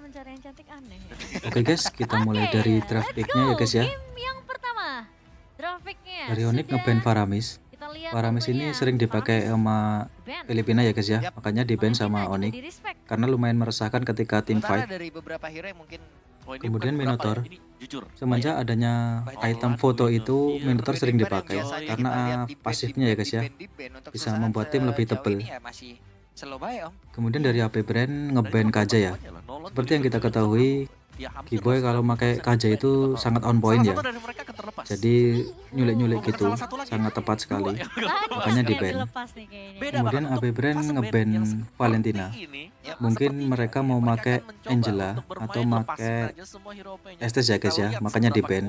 mencari yang cantik aneh ya. Oke guys, kita mulai dari draft Let's picknya ya go. guys ya. Game yang pertama. Draft picknya Dari Onyx sudah ngeban Faramis. kita lihat Faramis ini tentunya sering dipakai Faramis sama ban. Filipina ya guys ya. Yap. Makanya di ban sama Valentina juga Onyx di-respect. karena lumayan meresahkan ketika tim Sementara fight. dari beberapa hero yang mungkin Kemudian Minotaur. Ini jujur. Semenjak adanya Banyak item foto itu, Minotaur sering Guinevere dipakai yang biasanya karena kita lihat di ban, pasifnya ya guys ya. di ban untuk Bisa sesaat membuat tim lebih sejauh tebel. ini ya masih slow baik om. Kemudian dari AP Brand ngeban Kaja ya. Seperti yang kita ketahui, Kiboy kalau pakai Kaja itu sangat on point ya. Jadi nyulik-nyulik gitu, sangat tepat sekali. Makanya di ban. Dilepas nih kayaknya. Kemudian AP Brand ngeban Valentina. Mungkin mereka mau pakai Angela atau pakai Estes ya guys ya, makanya di ban.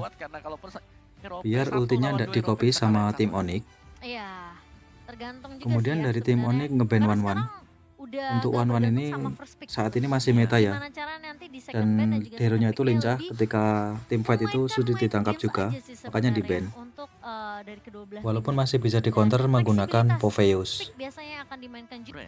Biar ultinya tidak di copy sama tim Onyx. Iya. Tergantung juga Kemudian sih ya dari tim sebenarnya. Onyx ngeban Karena One One. sekarang udah Untuk gak One One bergantung ini sama first pick. saat ini masih meta ya. Gimana cara nanti di second Dan ban dan juga hero-nya second itu picknya lincah lebih ketika tim fight itu memainkan sudah mind ditangkap games juga, aja sih makanya di sebenarnya ban. untuk dari kedua belah Walaupun tim. masih bisa di counter Dan menggunakan fleksibilitas Poveus. pick biasanya akan dimainkan juga.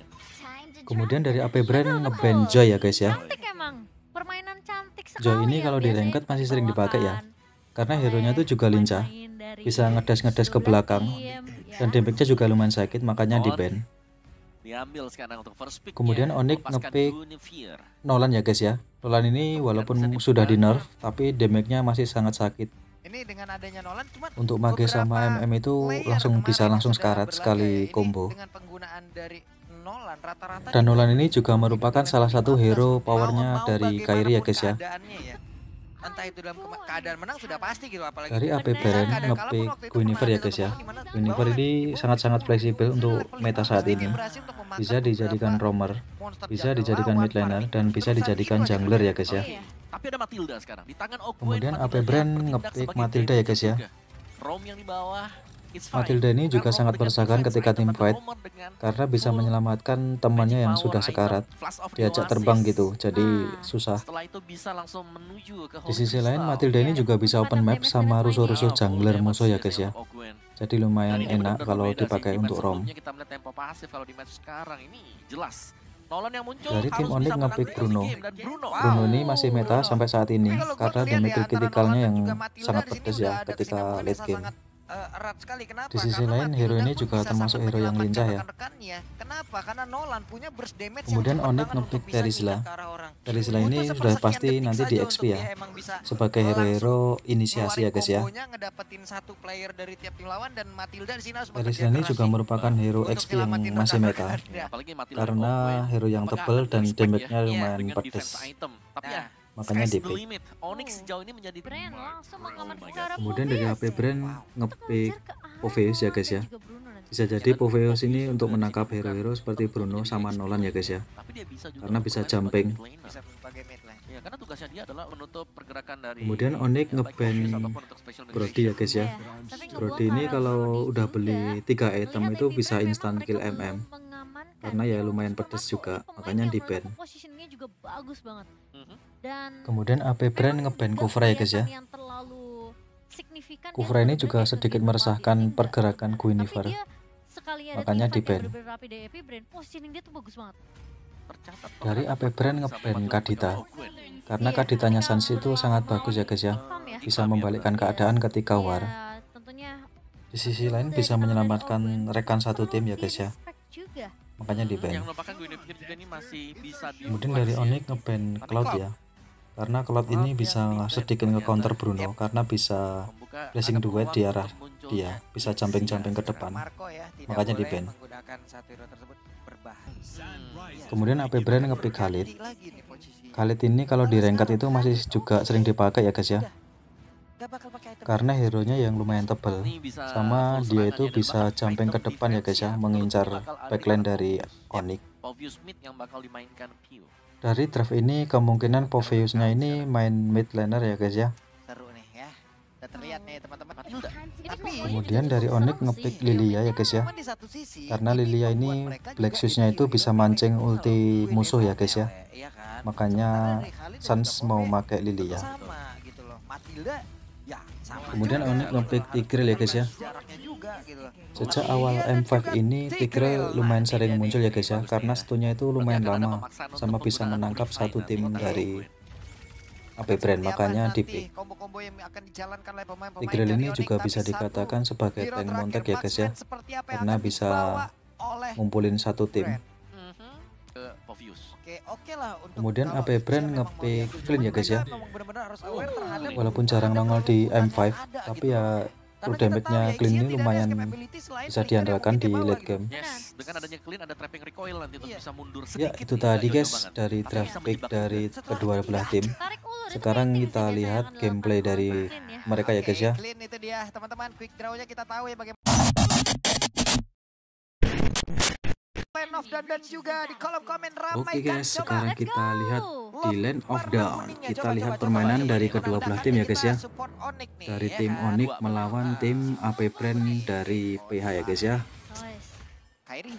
Kemudian dari AP Brand ngeban Joy ya guys ya. Cantik emang. Permainan cantik sekali. Joy ini ya, kalau di biasanya ranked masih sering dipakai ya. dibawakan Karena hero-nya oleh itu juga lincah. pemain dari Bisa ngedas-ngedas ke sebelah belakang. tim, ya. Dan damage-nya juga lumayan sakit, makanya di ban. Diambil sekarang untuk first pick. Kemudian Onyx ngepick Nolan ya guys ya. Nolan ini walaupun sudah di nerf, tapi damage-nya masih sangat sakit. Ini dengan adanya Nolan cuman Untuk Mage sama MM itu langsung bisa langsung sekarat sekali combo. Dengan penggunaan dari Nolan rata-rata Dan Nolan ini juga merupakan salah satu hero powernya dari Kairi ya guys ya. Entah itu dalam keadaan menang sudah pasti gitu apalagi Dari AP Bener. Brand keadaan kalah pun ngepick waktu itu Guinevere pernah ya ada guys ya. teman di mana Guinevere bawah ini sangat-sangat fleksibel untuk meta saat ini. berhasil untuk memangkat Bisa dijadikan beberapa roamer, monster bisa jungle dijadikan lawan, mid laner, farming dan bisa terbesar dijadikan hero aja jungler ya bener. guys ya. Iya. Tapi ada Matilda sekarang di tangan Ogwen. Kemudian AP Matilda Brand bertindak ngepick sebagai Matilda ya guys ya. juga. Rom yang di bawah. It's fine. Matilda ini juga Bukan sangat Rom dengan meresahkan defense ketika item, tim tapi fight Romer dengan karena bisa full menyelamatkan temannya yang magic sudah power sekarat. item, Flash of the Diajak Oasis. terbang gitu, jadi Nah. susah. Setelah itu bisa langsung menuju ke Di Holy sisi lain Crystal. Matilda ini juga bisa open map sama rusuh-rusuh jungler musuh ya guys ya. Ogwen. Jadi lumayan Dan ini enak benar-benar kalau berbeda sih. dipakai Di match untuk Rom. sebelumnya kita melihat tempo pasif, kalau di match sekarang ini jelas. Nolan yang muncul Dari tim harus Onyx bisa ngepick menang Bruno. game, dan Bruno. Bruno ini masih meta sampai saat ini karena damage kritikalnya yang sangat pedes ya ketika late game. Erat sekali. Kenapa? Di sisi Karena lain, hero Matilda ini pun juga bisa termasuk sangat hero yang menyelamatkan lincah ya. rekan-rekannya. Kenapa? Karena Nolan punya burst damage Kemudian yang cepat Onyx banget untuk ngepick bisa Terizla. nyindak ke arah orang. Terizla ini Butuh sudah sepersekian pasti detik nanti saja di untuk XP dia ya. emang bisa Sebagai hero-hero inisiasi ya guys ya. kombonya ngedapetin satu player dari tiap tim lawan dan Matilda di sini harus bekerja Terizla ini keras juga nih merupakan hero untuk XP yang nyelamatin masih meta. rekan-rekannya. Apalagi Matilda Karena Ogwen. hero yang Apakah tebel akan dan respect damage-nya ya lumayan dengan pedes. defense item. Tapi ya, Makanya sky's di the pick. limit. Onyx sejauh ini menjadi Brand langsung mengamankan my ke God. arah Kemudian dari Poveus AP ya. Brand ngepick Poveus ya guys ya. Dan juga Bruno nanti. Bisa jadi Poveus ini untuk menangkap hero-hero seperti Bruno sama Nolan ya guys ya. Tapi dia bisa juga Karena bisa bermain sebagai jumping. mid laner. Bisa sebagai mid lane. Ya, karena tugasnya dia adalah menutup pergerakan dari Kemudian Onyx ya, baik ngeban Poveus ataupun untuk special Brody ya guys ya. Iya, tapi ngebuang Brody ini ke arah kalau Brody udah juga, beli 3 item melihat itu AP bisa Brand memang instant mereka kill belum MM. mengamankan Karena ya hero lumayan tersebut. pedes Aku juga, pemain makanya yang di menurutku ban. positioningnya juga bagus banget. Mhm. Dan Kemudian AP Brand memang ngeban nggak Kufra ya guys ya. kelihatan yang terlalu signifikan ya Kufra ini sebenarnya juga ke sedikit game meresahkan early, enggak pergerakan sebenarnya. Guinevere. Tapi dia sekali ada Makanya teamfight di ban. yang bener-bener rapi dari AP Brand, positioning dia tuh bagus banget. Tercatat Dari bahwa AP Brand bisa ngeban memakai Kadita. Ogwen. Karena Iya, Kaditanya ketika Sansi itu sangat bagus ya guys ya. farm ya. Bisa membalikkan keadaan ketika war. Ya, tentunya Di sisi lain bisa menyelamatkan rekan satu tim ya guys ya. di-respect juga. Makanya di Yang ban. merupakan Guinevere juga ini masih bisa di Kemudian dari Onyx ngeban Cloud ya. Karena Cloud ini bisa sedikit nge-counter Bruno karena bisa membuka blessing ada duet peluang di arah untuk munculnya dia, bisa jumping-jumping ke depan. Marco ya, tidak Makanya di boleh ban. menggunakan satu hero tersebut berbahaya. Kemudian AP Brand ngepick Khalid. Tinggi lagi nih posisinya. Khalid ini kalau di ranked itu masih juga sering dipakai ya guys ya. Gak bakal pakai item. Karena hero-nya yang lumayan tebel. Ini bisa Sama full dia serangannya itu dan bisa bahkan jumping ke item depan ya guys ya, defense-nya mengincar bakal ada di backline tangan dari Poveus. Onyx. Poveus mid yang bakal dimainkan Pio. Dari draft ini kemungkinan Poveusnya ini main mid laner ya guys ya. Seru nih ya. Udah terlihat nih teman-teman. Matilda. Tapi Kemudian dari Onyx ngepick Lilia ya guys ya. cuman di satu sisi, Karena ini Lilia membuat ini mereka Black juga Shoes-nya jadi itu bisa hero mancing yang ulti kalau musuh ya guys ya. melee, iya kan? Makanya Sementara dari Khalid dan Sans juga mau Pove pakai Lilia. sama gitu loh. Matilda ya sama. Kemudian juga. Onyx ngepick Tigreal ya guys ya. Jaraknya juga gitu loh. Sejak awal M5 ini Tigreal lumayan sering muncul ya guys ya. Karena stunnya itu lumayan lama sama bisa menangkap satu tim dari AP Brand, makanya di pick. Combo-combo yang akan dijalankan oleh pemain-pemain Tigreal dari ini Onyx, juga tapi bisa satu dikatakan sebagai hero tank terakhir montek ya guys ya, marksman seperti apa yang karena akan bisa dibawa oleh ngumpulin satu tim. Brand. Ke Povius. Oke lah untuk Kemudian kalau AP Brand Indonesia memang mau nge-pick diambil, clean ya cuman guys ya. mereka memang benar-benar harus aware terhadap Walaupun jarang nongol di M5, tapi ya true damage-nya clean ini lumayan bisa diandalkan di late game. Yes, dengan adanya clean ada trapping recoil nanti untuk bisa mundur Ya sedikit. itu nih, tadi agak guys jauh banget. dari Tapi draft bisa pick menjebak dari juga. kedua belah tim. Tarik ulur itu Sekarang basic kita sih biasanya lihat akan dilakukan gameplay oleh dari clean ya. mereka ya guys ya. Clean itu dia teman-teman, quick draw-nya kita tahu ya bagaimana. Land of Dawn dan juga di kolom komen ramai Oke guys, coba. sekarang Let's kita go. lihat di Land of Warna Dawn. kuningnya, Kita coba, lihat coba, permainan coba. dari Ini kedua belah menandai tim ya guys ya. support Onyx nih, Dari ya tim kan? Onyx melawan tim AP Brand dari PH ya guys ya. Nice. Kairi.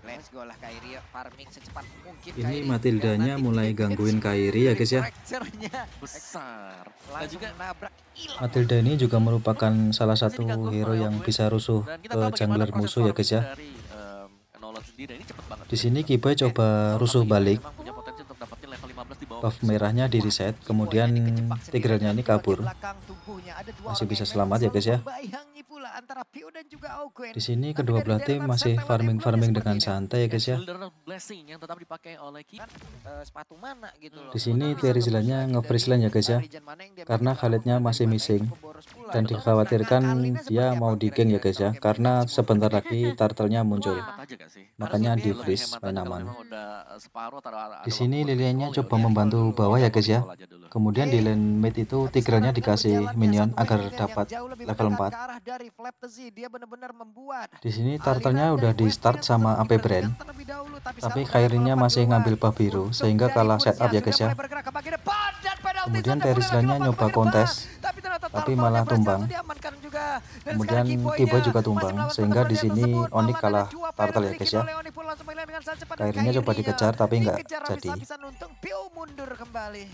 Let's go lah Kairi, farming secepat mungkin. Ini Kairi. Matildanya Dan mulai nanti gangguin di- Kairi ya guys ya. fracture-nya Besar. Dan langsung juga nabrak hilang. Matilda ini juga merupakan salah satu hero yang bisa rusuh dan kita ke tahu bagaimana jungler proses musuh ya guys ya. farming dari Nolan sendiri. Ini cepet banget. Di sini Kiboy coba rusuh balik. Memang punya potensi untuk dapetin level 15 di bawah. Buff merahnya di reset, kemudian Tigrealnya ini kabur. Masih bisa selamat ya guys ya. Di sini kedua belah tim masih farming dengan santai ya guys ya. Builder blessing yang tetap dipakai oleh Ki. Sepatu mana gitu loh. Di sini Terizilanya nge-freeze lane ya guys ya. Karena Khalidnya masih missing dan dikhawatirkan dia mau di gank ya guys ya. Karena sebentar lagi turtle-nya muncul. Wah. Aja gak sih? Makanya Harusnya di lebih freeze hemat main aja kalau aman. memang udah separuh atau ada Di sini waktu untuk Lilianya scroll, coba ya udah, membantu scroll dulu. bawah ya guys ya. Scroll aja dulu. Kemudian di lane mid itu Tigrealnya dikasih minion agar dapat level 4. Di sini turtle-nya udah di start sama AP Brand. Tapi Kairinya masih ngambil buff biru sehingga kalah setup ya guys ya. Kemudian Terizilanya nyoba kontes tapi malah tumbang. Kemudian Kiboy juga tumbang sehingga di sini Onyx kalah turtle ya guys ya. Kairinya coba dikejar tapi nggak jadi.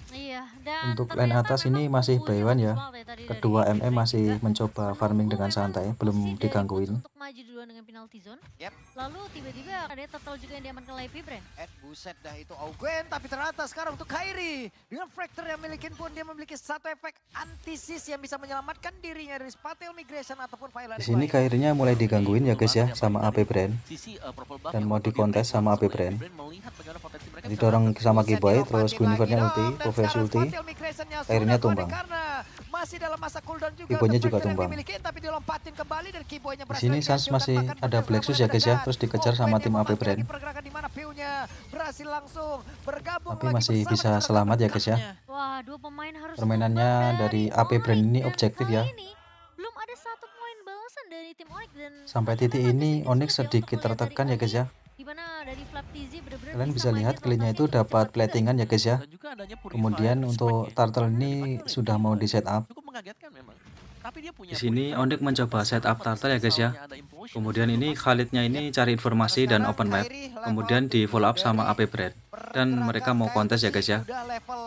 Iya, dan Untuk ternyata lane atas memang ini masih unggul Baywan ya. banget tadi dari Kedua AP MM Brand masih juga. mencoba farming dengan santai, belum Opsi dari digangguin. Boots untuk maju duluan dengan penalty zone. Yep. Lalu tiba-tiba ada turtle juga yang diamankan oleh AP Brand. Buset dah itu Augen, tapi ternyata sekarang untuk Kairi dengan fracture yang milikin pun dia memiliki satu efek antisis yang bisa menyelamatkan dirinya dari spatial migration ataupun violent Di sini flight. Kairinya mulai digangguin ya guys ya sama AP Brand. Sisi, purple buff Dan yang mau bagian dikontes dari sama AP Brand Brand. melihat bagaimana potensi mereka bisa Didorong sama Buset, Kiboy, diopatin terus Guinevere-nya lagi ulti, dong, dan Povius sekarang ulti. spatial migration-nya Kairinya sudah tumbang. kembali karena masih dalam masa cooldown juga. Kiboynya untuk juga fracture yang tumbang. dimiliki, tapi dilompatin kembali dan Kiboynya Di berhasil sini dihancurkan, Sans masih bahkan ada muncul Blacksus serangan ya guys ya, mendadak. terus dikejar sama Augen yang tim AP membagi Brand. lagi pergerakan di mana Piu-nya berhasil langsung bergabung Tapi lagi masih bersama bisa dengan selamat ya guys ya. rekan-rekannya. Wah, dua pemain harus Permainannya tumbang dari AP Brand ini Onyx, dan objektif kali ya. ini belum ada satu poin balasan dari tim Onyx dan Sampai akhirnya titik habis ini sulit Onyx ya sedikit untuk melihat dari tertekan ya guys ya. di mana dari Flap TZ benar-benar Kalian bisa main lihat dia clean-nya rotasi itu cukup dapat cepat juga. platingan ya guys ya. Dan juga adanya Purifier Kemudian Strike untuk ya, turtle yang ini dipakai oleh sudah mau Kiboy. di setup. Cukup mengagetkan memang. Tapi dia punya Di sini Purifier Onyx dan mencoba juga setup sama turtle ya guys ya. misalnya ada Implosion. Kemudian ini Khalidnya ini cari informasi dan open map. Kemudian di follow up sama AP Brand. Dan mereka mau kontes ya guys ya.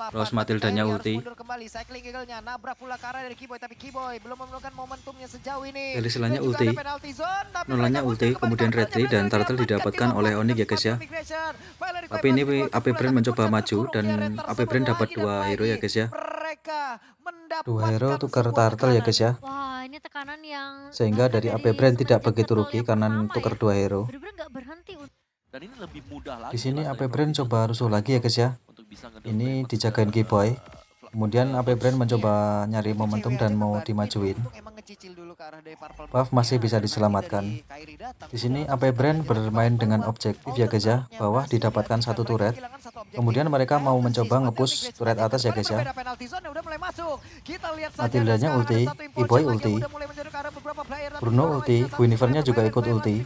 Terus Matildanya ulti. Terizilanya ulti. Nolanya ulti, kemudian retry dan turtle didapatkan oleh Onyx ya guys ya. Tapi ini AP Brand mencoba maju dan AP Brand dapat dua hero ya guys ya. Dua hero tukar turtle ya guys ya. Wah, ini tekanan yang Sehingga bahkan dari AP Brand tidak semenjak begitu battle rugi yang karena pertama tukar ya, dua hero. bener-bener nggak berhenti Dan ini lebih mudah lagi Di sini jelas AP dari Brand Provision coba rusuh lagi ya guys ya. untuk bisa ngedorong Ini Brand dijagain ke, Kiboy. Flap. Kemudian AP Brand mencoba nyari momentum dan mau dimajuin. Buff masih bisa diselamatkan. Di sini AP Brand bermain dengan objektif ya guys ya. Bawah didapatkan satu turret. Kemudian mereka mau mencoba nge-push turret atas ya guys ya. Matildanya ulti, Kiboy ulti, Bruno ulti, Guinevere-nya juga ikut ulti.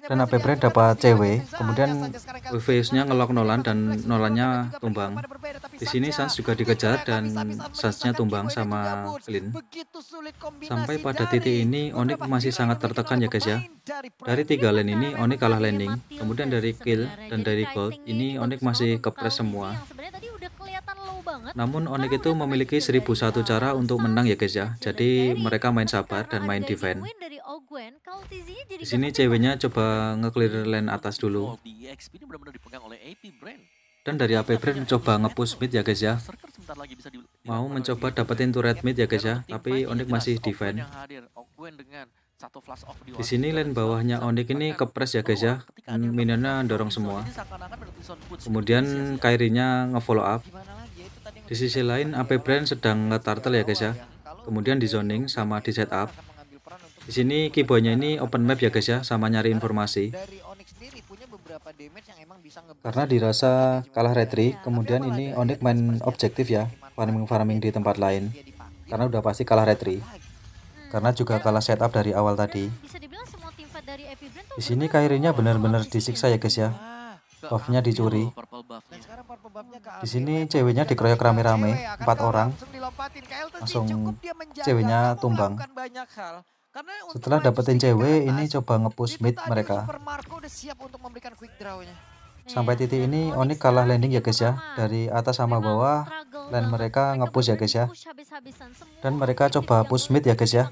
Dan AP Brand dapat CW. Kemudian Povius-nya ngelok Nolan dan Nolannya tumbang. Di sini Sans juga dikejar dan Sans-nya tumbang sama Clean. Sampai pada titik ini Onyx masih sangat tertekan ya guys ya. Dari 3 lane ini Onyx kalah landing. Kemudian dari kill dan dari gold ini Onyx masih kepres semua. Namun Onyx itu memiliki 1001 cara untuk menang ya guys ya. Jadi mereka main sabar dan main defense. Di sini ceweknya coba nge-clear lane atas dulu. Di EXP ini benar-benar dipegang oleh AP Brand. Dan dari AP Brand mencoba nge-push mid ya guys ya. Mau mencoba dapetin turret mid ya guys ya, tapi Onyx masih defend. Di sini lane bawahnya Onyx ini kepres ya guys ya. Minionnya dorong semua. Kemudian Kairi-nya nge-follow up. Di sisi lain AP Brand sedang nge-turtle ya guys ya. Kemudian di zoning sama di setup. Di sini keyboardnya ini open map ya guys ya, sama nyari informasi. Karena dirasa kalah retri, kemudian ini Onyx main objektif ya, farming di tempat lain. Karena udah pasti kalah retri. Karena juga kalah setup dari awal tadi. Di sini Kairi-nya benar-benar disiksa ya guys ya. Buff-nya dicuri. Di sini ceweknya dikeroyok rame-rame, 4 orang. Langsung ceweknya tumbang. Setelah dapetin cewek, ini coba nge-push mid mereka. Sampai titik ini Onyx kalah landing ya guys ya. Dari atas sama bawah, lane mereka nge-push ya guys ya. Dan mereka coba push mid ya guys ya.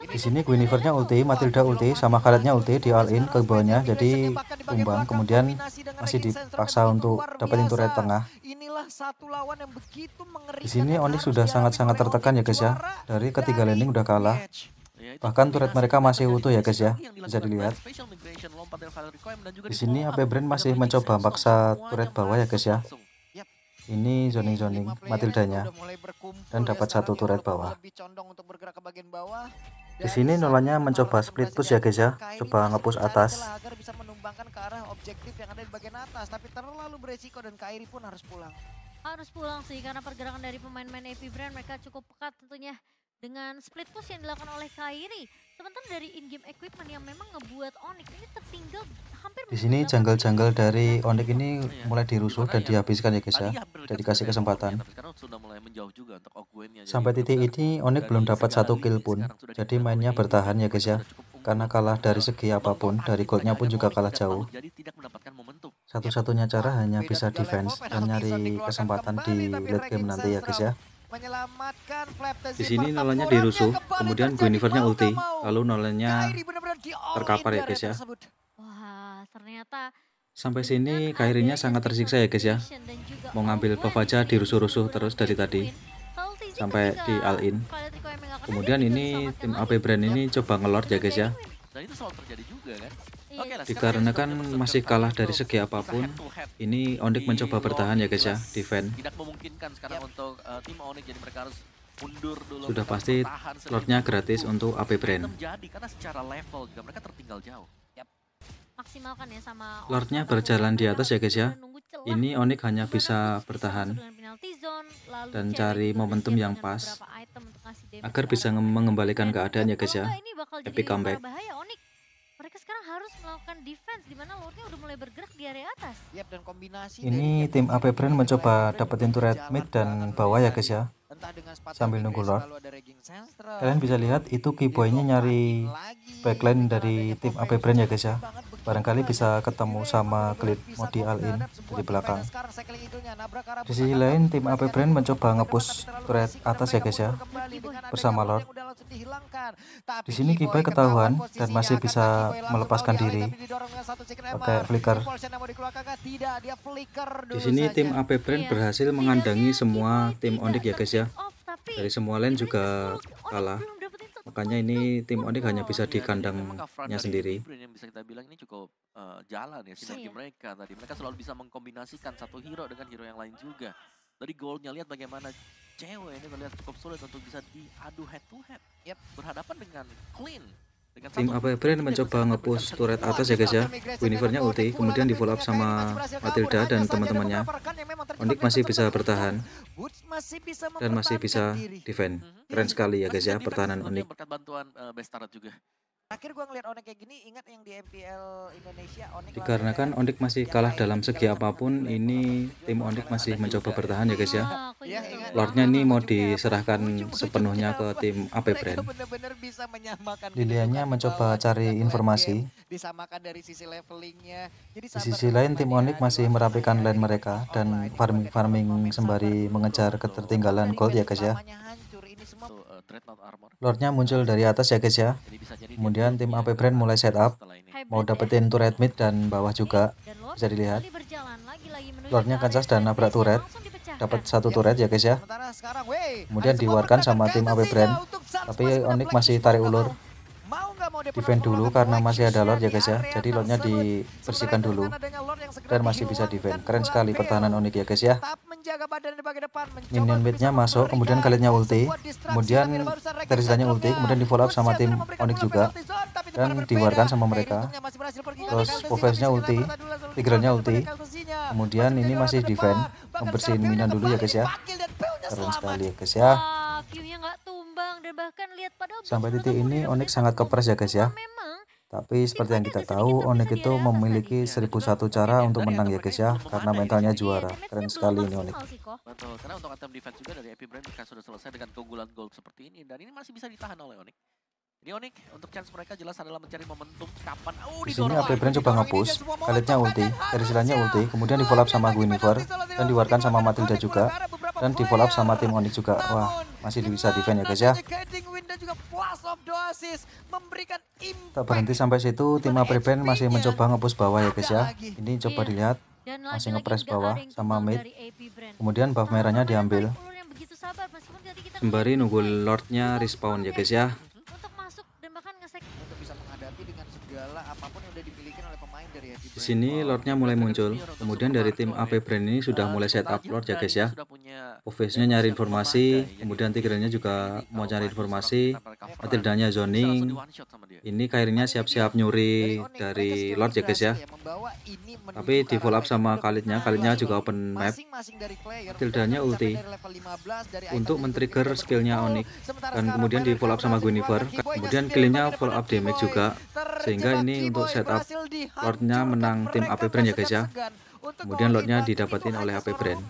Di sini Guinevere-nya ulti, Matilda ulti, sama Khaled-nya ulti di all in ke bawahnya, jadi tumbang. Kemudian masih dipaksa untuk dapetin turret tengah. Di sini Onyx sudah sangat-sangat tertekan ya guys ya. Dari ketiga landing udah kalah. Bahkan turret mereka masih utuh ya guys ya. Bisa dilihat. Di sini AP Brand masih mencoba paksa turret bawah ya guys ya. Ini zoning Matildanya dan dapat 1 turret bawah. Di sini Nolannya mencoba split push ya guys ya. Coba nge-push atas. Agar bisa menumbangkan ke arah objektif yang ada di bagian atas, tapi terlalu beresiko dan Kairi pun harus pulang. Harus pulang sih karena pergerakan dari pemain-pemain AP Brand mereka cukup pekat tentunya dengan split push yang dilakukan oleh Kairi. Sementara dari in-game equipment yang memang ngebuat Onyx ini tertinggal hampir. Di sini jungle dari Onyx ini mulai dirusuh dan dihabiskan ya guys ya. Udah dikasih kesempatan. Sampai titik ini Onyx belum dapat 1 kill pun. Jadi mainnya bertahan ya guys ya. Karena kalah dari segi apapun, dari goldnya pun juga kalah jauh. Satu-satunya cara hanya bisa defense dan nyari kesempatan di late game nanti ya guys ya. Di sini Nolannya dirusuh, kemudian Guinevere-nya ulti, lalu Nolannya terkapar ya guys ya. Wah, ternyata sampai sini Kairi-nya sangat tersiksa ya guys ya. Mau ngambil buff aja dirusuh-rusuh terus dari tadi sampai di all in. Kemudian ini tim AP Brand ini coba ngelord ya guys ya. Dikarenakan masih kalah dari segi apapun, ini Onyx mencoba bertahan ya guys ya, defend. Sudah pasti slotnya gratis untuk AP Brand. Lordnya berjalan di atas ya guys ya. Ini Onyx hanya bisa bertahan dan cari momentum yang pas agar bisa mengembalikan keadaan ya guys ya. Epic comeback. Mereka sekarang harus melakukan defense di mana Lordnya udah mulai bergerak di area atas. Ini tim AP Brand mencoba dapetin turret mid dan bawah ya guys ya. Sambil nunggu Lord. Kalian bisa lihat itu keyboy-nya nyari backline dari tim AP Brand ya guys ya. Barangkali bisa ketemu sama Glid mode all in dari belakang. Di sisi lain tim AP Brand mencoba nge-push turret atas ya guys ya. Bersama Lord. Di sini Keyboy ketahuan dan masih bisa melepaskan diri pakai flicker. Di sini tim AP Brand berhasil mengandangi semua tim Onyx ya guys ya. Dari semua lane juga kalah. Makanya ini tim Onyx hanya bisa di kandangnya sendiri. Bisa kita bilang ini cukup jalan ya sinergi mereka tadi. Mereka selalu bisa mengkombinasikan satu hero dengan hero yang lain juga. Dari goalnya lihat bagaimana cewek ini terlihat cukup sulit untuk bisa diadu head to head. Berhadapan dengan Clean. Tim AP Brand mencoba nge-push turret atas ya guys ya. Guinevere-nya ulti, kemudian di follow up sama Matilda dan teman-temannya. Onyx masih bisa bertahan dan masih bisa defend. Keren sekali ya guys ya pertahanan Onyx. Berkat bantuan Bestarat juga. Akhir gua ngeliat Onyx kayak gini, ingat yang di MPL Indonesia Onyx. Dikarenakan Onyx masih kalah dalam segi apapun, ini tim Onyx masih mencoba bertahan ya guys ya. Lordnya ini mau diserahkan sepenuhnya ke tim AP Brand. Lilianya mencoba cari informasi. Di sisi lain tim Onyx masih merapikan lane mereka dan farming sembari mengejar ketertinggalan gold ya guys ya. Lordnya muncul dari atas ya guys ya. Kemudian tim AP Brand mulai setup, mau dapetin turret mid dan bawah juga, bisa dilihat. Lordnya kancas dan nabrak turret. Dapat satu turret ya guys ya. Kemudian dikeluarkan sama tim AP Brand. Tapi Onyx masih tarik ulur. Defend dulu karena masih ada Lord ya guys ya. Jadi Lordnya dibersihkan dulu. Dan masih bisa defend. Keren sekali pertahanan Onyx ya guys ya. Minion midnya masuk, kemudian kaliannya ulti. Kemudian Terizanya ulti, kemudian di follow up sama tim Onyx juga. Dan dikeluarkan sama mereka. Terus Povesnya ulti, Tigralnya ulti. Kemudian ini masih defend. Membersihin minion dulu ya guys ya. Keren sekali ya guys ya. Sampai titik ini Onyx sangat kepres ya guys ya. Tapi seperti yang kita tahu, Onyx itu memiliki 1001 cara untuk menang ya guys ya. Karena mentalnya juara. Keren sekali ini Onyx. Betul, karena untuk item defense juga dari AP Brand mereka sudah selesai dengan keunggulan gold seperti ini. Dan ini masih bisa ditahan oleh Onyx. Ini Onyx untuk chance mereka jelas adalah mencari momentum kapan. Di sini AP Brand coba nge-push, Khalidnya ulti, Terizanya ulti, kemudian di follow up sama Guinevere, dan dikeluarkan sama Matilda juga, dan di follow up sama tim Onyx juga. Wah, masih bisa defend ya guys ya. Tak berhenti sampai situ, tim AP Brand masih mencoba nge-push bawah ya guys ya. Ini coba dilihat, masih nge-press bawah sama mid. Kemudian buff merahnya diambil. Sembari nunggu Lordnya respawn ya guys ya. Di sini Lordnya mulai muncul, kemudian dari tim AP Brand ini sudah mulai setup Lord ya guys ya. Povesnya nyari informasi, kemudian Tigralnya juga mau cari informasi, Matildanya zoning. Ini Kairinya siap-siap nyuri dari Lord ya guys ya. Tapi di follow up sama Khalidnya juga open map. Matildanya ulti untuk men-trigger skillnya Onyx, dan kemudian di follow up sama Guinevere. Kemudian killnya follow up damage juga, sehingga ini untuk setup Lordnya menang tim AP Brand ya guys ya. Kemudian Lordnya didapatin oleh AP Brand.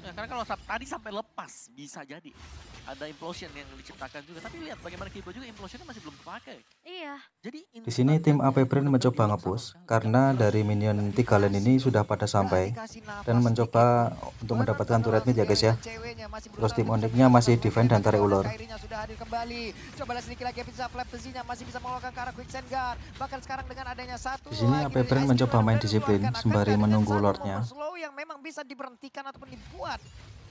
Ya, karena kalau tadi sampai lepas bisa jadi ada implosion yang diciptakan juga. Tapi lihat bagaimana Kibo juga implosionnya masih belum dipakai. Iya. Jadi di sini tim AP Brand mencoba nge-push karena dari minion 3 lane ini sudah pada sampai dan mencoba untuk mendapatkan turret mid ya guys ya. Terus tim Onyx-nya masih defend dan tarik ulur. Di sini AP Brand mencoba main disiplin sembari menunggu Lordnya. Yang memang bisa diberhentikan ataupun dibuat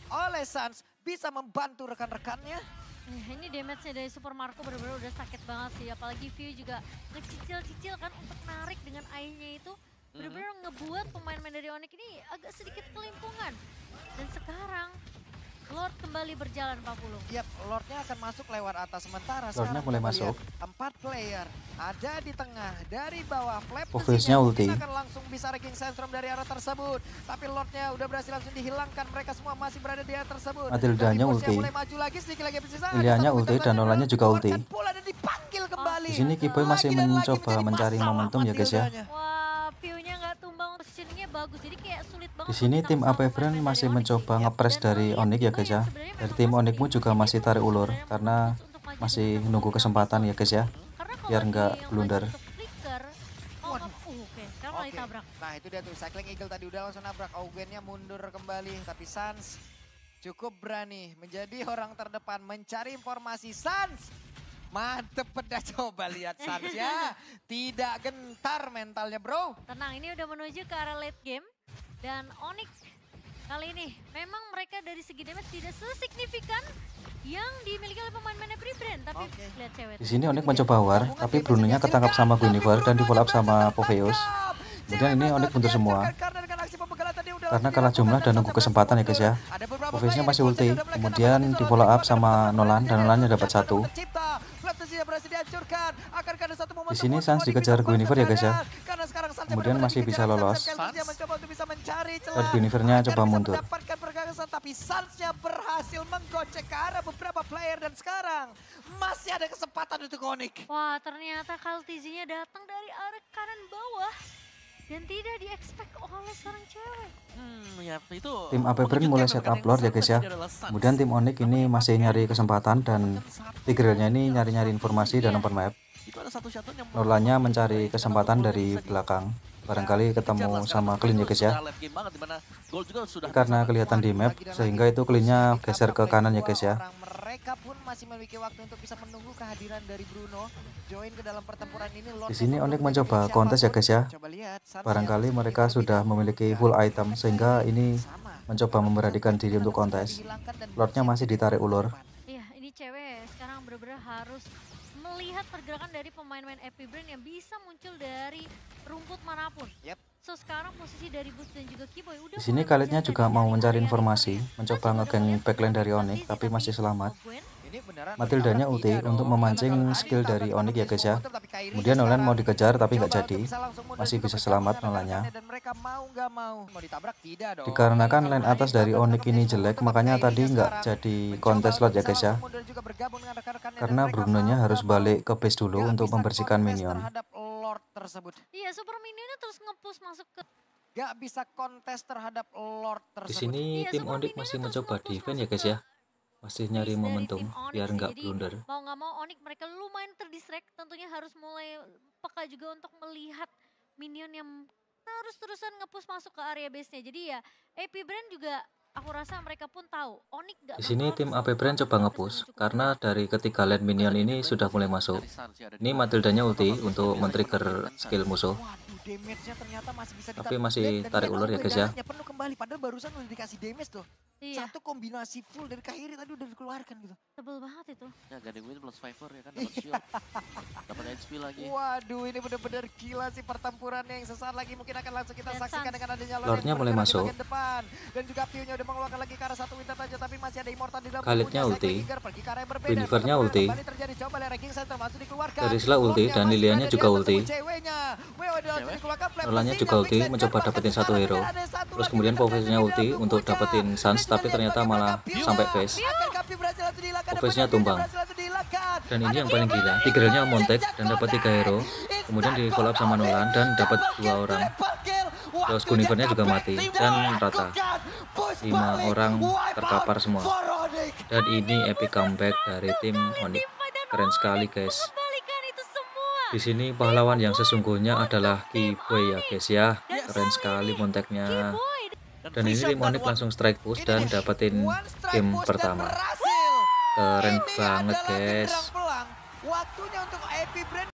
oleh Suns bisa membantu rekan-rekannya. Ini damage-nya dari Super Marco benar-benar udah sakit banget sih. Apalagi View juga ngecicil-cicil kan untuk narik dengan AI-nya itu. Benar-benar ngebuat pemain-pemain dari Onyx ini agak sedikit kelimpungan. Dan sekarang Lord kembali berjalan Pak Pulung. Yap, Lordnya akan masuk lewat atas. Sementara Lordnya mulai masuk. 4 player ada di tengah, dari bawah. Povesnya ulti. Akan langsung bisa wrecking Sandstorm dari arah tersebut. Tapi Lordnya udah berhasil langsung dihilangkan. Mereka semua masih berada di arah tersebut. Matildanya ulti. Ilianya ulti dan Nolanya juga ulti. Di sini Kiboy masih mencoba mencari momentum ya guys ya. Wah, view-nya nggak tumbang, positioningnya bagus. Jadi kayak sulit banget. Di sini tim AP Brand masih mencoba ngepres dari Onyx ya guys ya. Dari tim Onyxmu juga masih tarik ulur karena masih nunggu kesempatan ya guys ya. Biar nggak blunder. Nah itu dia tuh, Cycling Eagle tadi udah langsung nabrak. Augennya mundur kembali, tapi Suns cukup berani menjadi orang terdepan mencari informasi. Suns mantep pedas, coba lihat Suns ya. Tidak gentar mentalnya bro. Tenang, ini udah menuju ke arah late game. Dan Onyx kali ini memang mereka dari segi damage tidak sesignifikan yang dimiliki oleh pemain-pemain AP Brand. Tapi lihat cewek. Di sini Onyx mencoba war, tapi Bruno-nya ketangkap sama Guinevere dan di follow up sama Poveus. Kemudian ini Onyx mundur semua karena kalah jumlah dan nunggu kesempatan ya guys ya. Poveusnya masih ulti, kemudian di follow up sama Nolan dan Nolannya dapat satu. Di sini Suns dikejar Guinevere ya guys ya. Kemudian masih bisa lolos. Dan Guinevere-nya coba mundur. Tapi Suns-nya berhasil menggocek ke arah beberapa player dan sekarang masih ada kesempatan untuk Onyx. Wah, ternyata Kaltizinya datang dari arah kanan bawah dan tidak di-expect oleh seorang cewek. Ya, itu tim AP Brand mulai setup Lord ya guys ya. Kemudian tim Onyx ini masih nyari kesempatan dan Tigralnya ini nyari-nyari informasi dan open map. Nolanya mencari kesempatan dari belakang. barangkali ketemu sama clean ya guys ya. Karena kelihatan di map sehingga itu cleannya geser ke kanan ya guys ya. Mereka pun masih memiliki waktu untuk bisa menunggu kehadiran dari Bruno join ke dalam pertempuran ini. Di sini Onyx mencoba kontes ya guys ya. Barangkali mereka sudah memiliki full item sehingga ini mencoba memberanikan diri untuk kontes. Lordnya masih ditarik ulur. Iya, ini cewek sekarang benar-benar harus melihat pergerakan dari pemain-pemain Epic Brain yang bisa muncul dari rumput manapun. So sekarang posisi dari Boost dan juga Kiboy udah. Di sini Khalidnya juga mau mencari informasi, mencoba ngegeng backline dari Onyx tapi masih selamat. Matildanya ulti untuk memancing skill dari Onyx ya guys ya. Kemudian Nolan mau dikejar tapi nggak jadi, masih bisa selamat Nolannya. Dikarenakan line atas dari Onyx ini jelek, makanya tadi nggak jadi kontes slot ya guys ya. Karena Bruno-nya harus balik ke base dulu untuk membersihkan minion. Iya, super minionnya terus nge-push masuk ke. Gak bisa kontes terhadap Lord tersebut. Di sini tim Onyx masih mencoba defense ya guys ya. Masih nyari momentum biar nggak blunder. Mau nggak mau Onyx mereka lumayan terdistract, tentunya harus mulai peka juga untuk melihat minion yang terus-terusan nge-push masuk ke area base-nya. Jadi ya Epic Brain juga aku rasa mereka pun tahu Onyx gak. Di sini tim AP Brain coba nge-push karena dari ketiga lane minion ini sudah mulai masuk. Ini Matildanya ulti untuk men-trigger skill musuh. Tapi masih tarik ulur ya guys ya. Penuh kembali padahal barusan udah dikasih damage tuh. Iya. Satu kombinasi full dari Kairi tadi udah dikeluarkan gitu. Tebel banget itu. Ya Guiding Wind plus Viper ya kan, dapat shield. Dapat HP lagi. Waduh, ini benar-benar gila sih pertempurannya yang sesaat lagi mungkin akan langsung kita saksikan dengan adanya Lordnya mulai masuk. Depan. Dan juga Pio-nya udah mengeluarkan lagi ke arah satu winter aja tapi masih ada Immortal di dalam. Khalidnya ulti. Universe-nya ulti. Terisla ulti dan Lilianya juga ulti. Nolannya juga ulti mencoba dapetin satu hero. Terus kemudian Professornya ulti untuk dapetin Sans tapi ternyata malah sampai base. Professornya tumbang. Dan ini yang paling gila, Tigrealnya montek dan dapat 3 hero. Kemudian di follow up sama Nolan dan dapat 2 orang. Terus Gunivernya juga mati dan rata. 5 orang terkapar semua. Dan ini epic comeback dari tim Onyx. Keren sekali guys. Di sini pahlawan yang sesungguhnya adalah Kiboy ya guys ya. Keren sekali monteknya. Dan ini tim Onyx langsung strike push dan dapetin game pertama. Keren banget guys. Waktunya untuk Epic Brain